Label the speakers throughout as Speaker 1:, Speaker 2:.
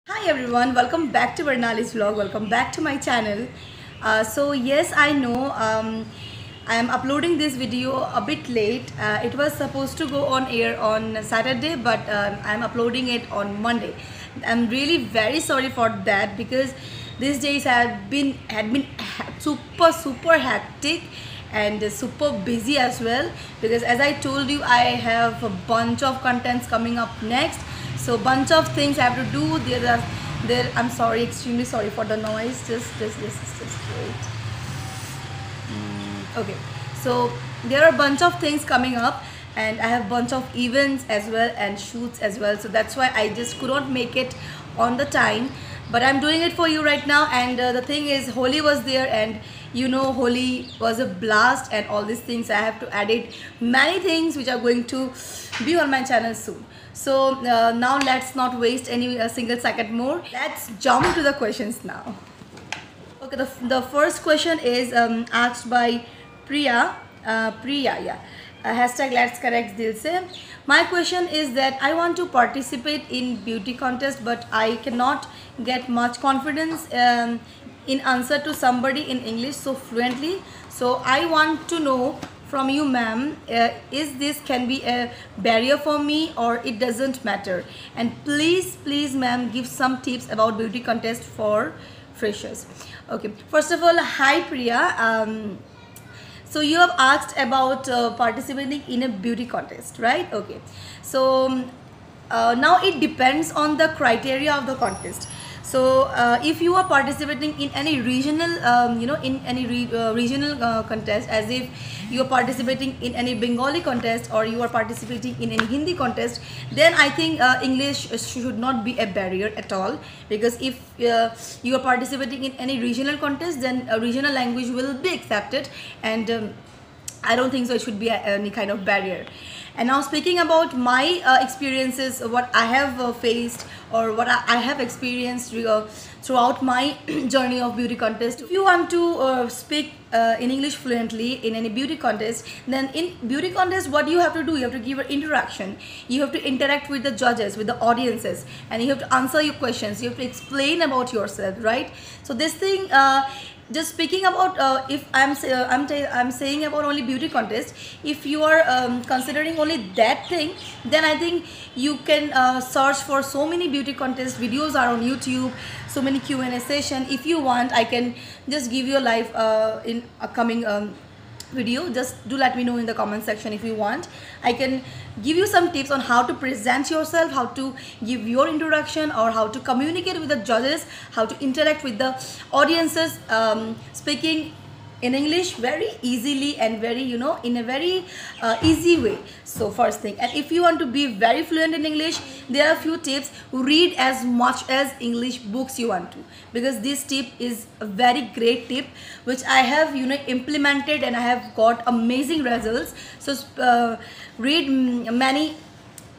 Speaker 1: Hi everyone, welcome back to Varnali's vlog. Welcome back to my channel. So yes, I know I am uploading this video a bit late. It was supposed to go on air on Saturday, but I am uploading it on Monday. I'm really very sorry for that because these days had been super hectic and super busy as well, because as I told you, I have a bunch of contents coming up next. So bunch of things I have to do. There I'm sorry, extremely sorry for the noise. Just wait. Okay, so there are a bunch of things coming up, and I have bunch of events as well and shoots as well, so that's why I just could not make it on the time, but I'm doing it for you right now. And the thing is, Holi was there, and you know, Holi was a blast and all these things. I have to edit many things which are going to be on my channel soon. So now let's not waste any single second more. Let's jump to the questions now. Okay, the first question is asked by Priya. Priya, yeah. Hashtag let's correct dil se. My question is that I want to participate in beauty contest, but I cannot get much confidence in answer to somebody in English so fluently. So I want to know from you, ma'am, is this can be a barrier for me or it doesn't matter? And please ma'am, give some tips about beauty contest for freshers. Okay, first of all, hi Priya. So you have asked about participating in a beauty contest, right? Okay, so now it depends on the criteria of the contest. So if you are participating in any regional in any regional contest, as if you are participating in any Bengali contest or you are participating in any Hindi contest, then I think English should not be a barrier at all, because if you are participating in any regional contest, then a regional language will be accepted, and I don't think so it should be any kind of barrier. And now speaking about my experiences, what I have faced or what I have experienced throughout my journey of beauty contest. If you want to speak in English fluently in any beauty contest, then in beauty contest what you have to do, you have to give an interaction, you have to interact with the judges, with the audiences, and you have to answer your questions, you have to explain about yourself, right? So this thing, just speaking about if I'm saying about only beauty contest, if you are considering only that thing, then I think you can search for so many beauty contest videos are on YouTube, so many Q&A session. If you want, I can just give you a live in upcoming video. Just do let me know in the comment section if you want. I can give you some tips on how to present yourself, how to give your introduction, or how to communicate with the judges, how to interact with the audiences, speaking in English very easily and very, you know, in a very easy way. So first thing, and if you want to be very fluent in English, there are a few tips. Read as much as English books you want to, because this tip is a very great tip which I have, you know, implemented, and I have got amazing results. So read many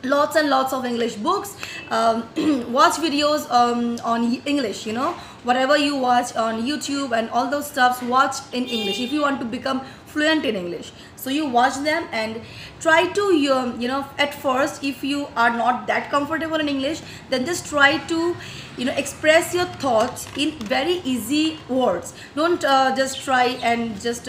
Speaker 1: lots and lots of English books, watch videos on English, you know, whatever you watch on YouTube and all those stuffs, watch in English if you want to become fluent in English. So you watch them and try to you know, at first, if you are not that comfortable in English, then just try to, you know, express your thoughts in very easy words. Don't just try and just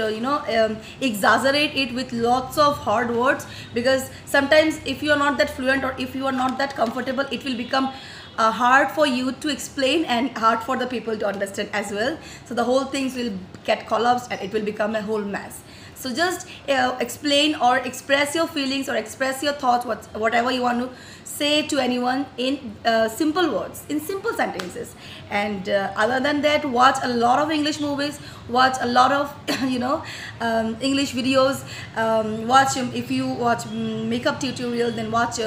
Speaker 1: exaggerate it with lots of hard words, because sometimes if you are not that fluent or if you are not that comfortable, it will become hard for you to explain and hard for the people to understand as well. So the whole things will get collapsed and it will become a whole mess. So just explain or express your feelings or express your thoughts, whatever you want to say to anyone, in simple words, in simple sentences. And other than that, watch a lot of English movies, watch a lot of English videos, watch, if you watch makeup tutorial, then watch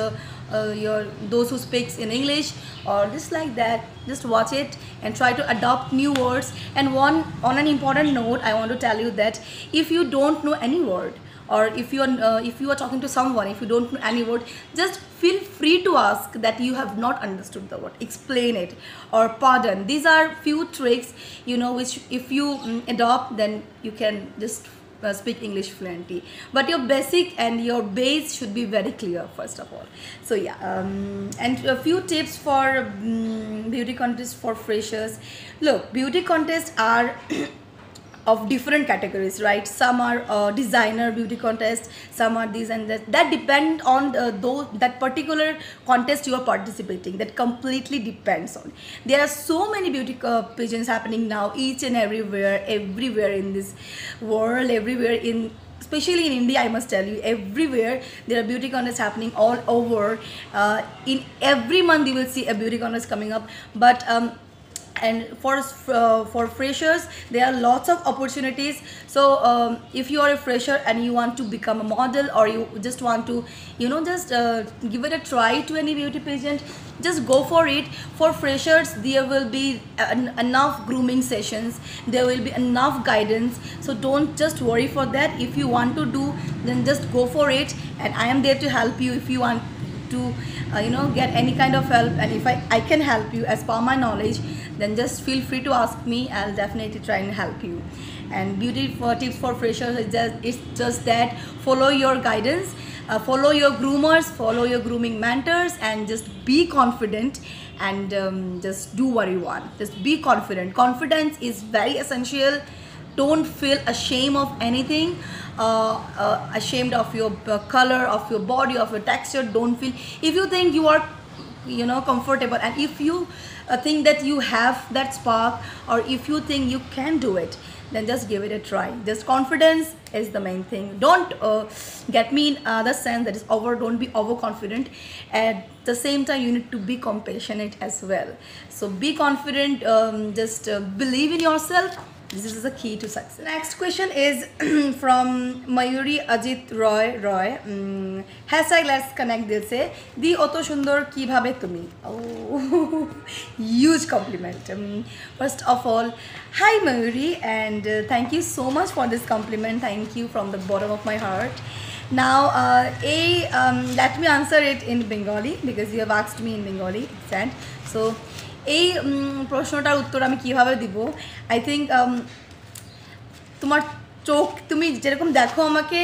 Speaker 1: those who speaks in English, or just like that, just watch it and try to adopt new words. And on an important note, I want to tell you that if you don't know any word, or if you are talking to someone, if you don't know any word, just feel free to ask that you have not understood the word, explain it, or pardon. These are few tricks, you know, which if you adopt, then you can just speak English fluently, but your basic and your base should be very clear first of all. So yeah, and a few tips for beauty contests for freshers. Look, beauty contests are of different categories, right? Some are designer beauty contests, some are these and that depend on those that particular contest you are participating. That completely depends on. There are so many beauty pageants happening now, each and everywhere in this world, everywhere in, especially in India, I must tell you, everywhere there are beauty contests happening all over. In every month you will see a beauty contest coming up, but and for freshers there are lots of opportunities. So if you are a fresher and you want to become a model, or you just want to just give it a try to any beauty pageant, just go for it. For freshers there will be enough grooming sessions, there will be enough guidance, so don't just worry for that. If you want to do, then just go for it, and I am there to help you if you want to get any kind of help. And if I can help you as per my knowledge, then just feel free to ask me. I'll definitely try and help you. And beauty for tips for freshers is just that: follow your guidance, follow your groomers, follow your grooming mentors, and just be confident, and just do what you want. Just be confident. Confidence is very essential. Don't feel ashamed of anything, ashamed of your color, of your body, of your texture. Don't feel. If you think you are comfortable, and if you think that you have that spark, or if you think you can do it, then just give it a try. Just confidence is the main thing. Don't get me in the sense that is don't be overconfident. At the same time, you need to be compassionate as well. So be confident, just believe in yourself. This is the key to success. Next question is from Mayuri Ajit Roy. Hashtag let's connect dil se. Di oto sundor kibhabe tumi. Oh, huge compliment. First of all, hi Mayuri, and thank you so much for this compliment. Thank you from the bottom of my heart. Now, let me answer it in Bengali because you have asked me in Bengali. So, এই প্রশ্নটার উত্তর আমি কিভাবে দিব, I think তোমার চোখ, তুমি যেরকম দেখো আমাকে,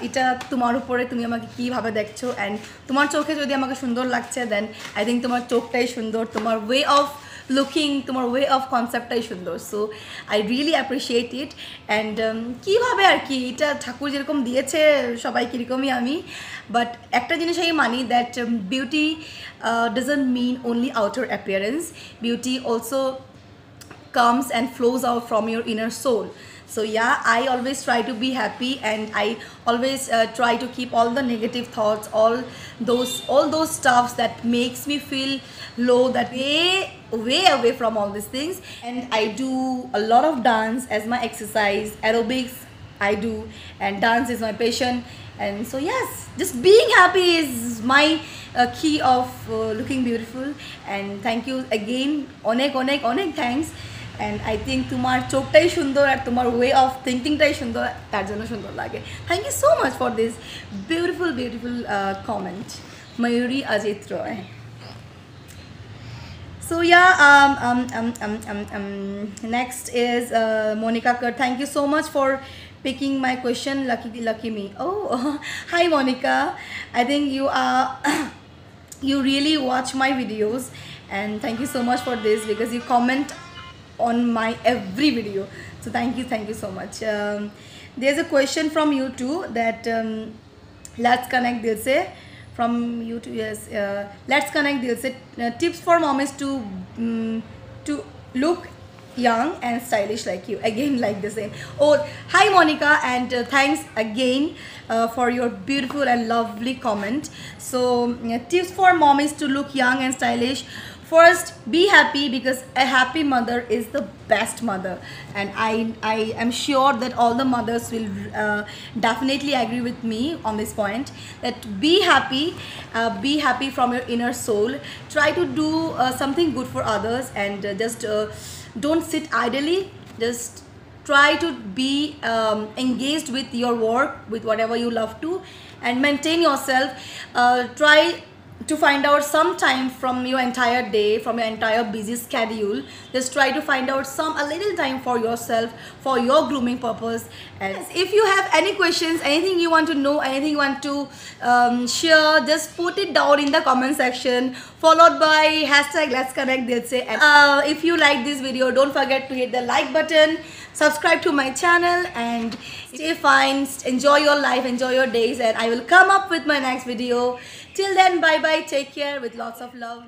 Speaker 1: এটা তোমার উপরে, তুমি আমাকে কীভাবে দেখছো, অ্যান্ড তোমার চোখে যদি আমাকে সুন্দর লাগছে, দেন আই থিঙ্ক তোমার চোখটাই সুন্দর, তোমার ওয়ে অফ লুকিং, তোমার ওয়ে অফ কনসেপ্টটাই সুন্দর। So I really appreciate it. And কীভাবে আর কি, এটা ঠাকুর যেরকম দিয়েছে সবাই কীরকমই আমি, বাট একটা জিনিস আমি মানি, that beauty doesn't mean only outer appearance. Beauty also comes and flows out from your inner soul. So yeah, I always try to be happy, and I always try to keep all the negative thoughts, all those stuffs that makes me feel low, that way away from all these things. And I do a lot of dance as my exercise, aerobics I do, and dance is my passion. And so yes, just being happy is my key of looking beautiful. And thank you again, onek thanks. And I think তোমার চোখটাই সুন্দর, আর তোমার way of থিঙ্কিংটাই সুন্দর, তার জন্য সুন্দর লাগে। Thank you so much for this beautiful comment, Mayuri Ajit Roy. So yeah, next is Monica Kar. Thank you so much for picking my question. Lucky me. Oh, hi Monica. I think you are you really watch my videos, and thank you so much for this, because you comment on my every video. So thank you so much. There's a question from you too, that let's connect dil se, from you too. Yes, let's connect dil se. Tips for moms to look young and stylish like you. Again, like the same. Oh, hi Monica, and thanks again for your beautiful and lovely comment. So tips for moms to look young and stylish. First, be happy, because a happy mother is the best mother, and I am sure that all the mothers will definitely agree with me on this point, that be happy from your inner soul. Try to do something good for others, and just don't sit idly. Just try to be engaged with your work, with whatever you love to, and maintain yourself. Try to find out some time from your entire day, from your entire busy schedule. Just try to find out a little time for yourself, for your grooming purpose. And if you have any questions, anything you want to know, anything you want to share, just put it down in the comment section, followed by hashtag let's connect, they'll say. And if you like this video, don't forget to hit the like button, subscribe to my channel, and stay fine, enjoy your life, enjoy your days, and I will come up with my next video. Till then, bye bye, take care, with lots of love.